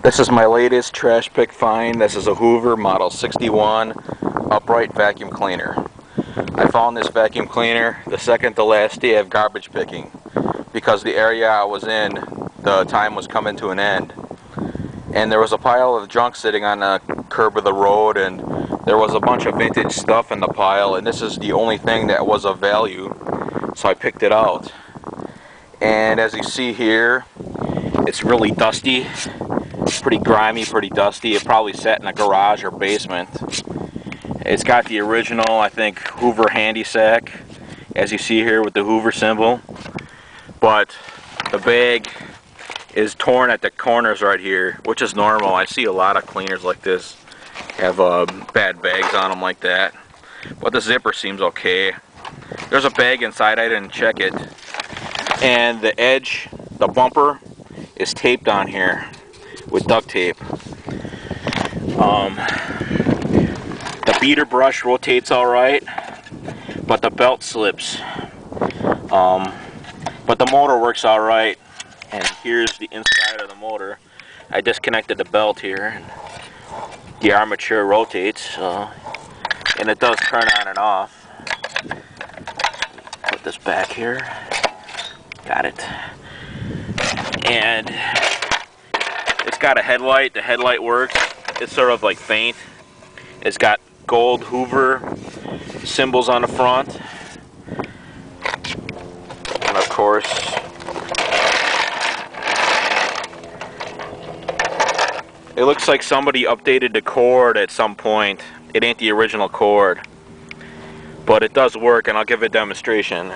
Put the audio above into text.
This is my latest trash pick find. This is a Hoover Model 61 upright vacuum cleaner. I found this vacuum cleaner the second to last day of garbage picking because the area I was in, the time was coming to an end. And there was a pile of junk sitting on the curb of the road, and there was a bunch of vintage stuff in the pile, and this is the only thing that was of value, so I picked it out. And as you see here, it's really dusty. Pretty grimy, pretty dusty. It probably sat in a garage or basement. It's got the original, I think, Hoover handy sack, as you see here with the Hoover symbol. But the bag is torn at the corners right here, which is normal. I see a lot of cleaners like this have bad bags on them like that. But the zipper seems okay. There's a bag inside, I didn't check it. And the edge, the bumper, is taped on here with duct tape. The beater brush rotates alright, but the belt slips. But the motor works alright, and here's the inside of the motor. I disconnected the belt here, and the armature rotates, and it does turn on and off. Put this back here. Got it. And it's got a headlight. The headlight works. It's sort of like faint. It's got gold Hoover symbols on the front. And of course, it looks like somebody updated the cord at some point. It ain't the original cord, but it does work, and I'll give a demonstration.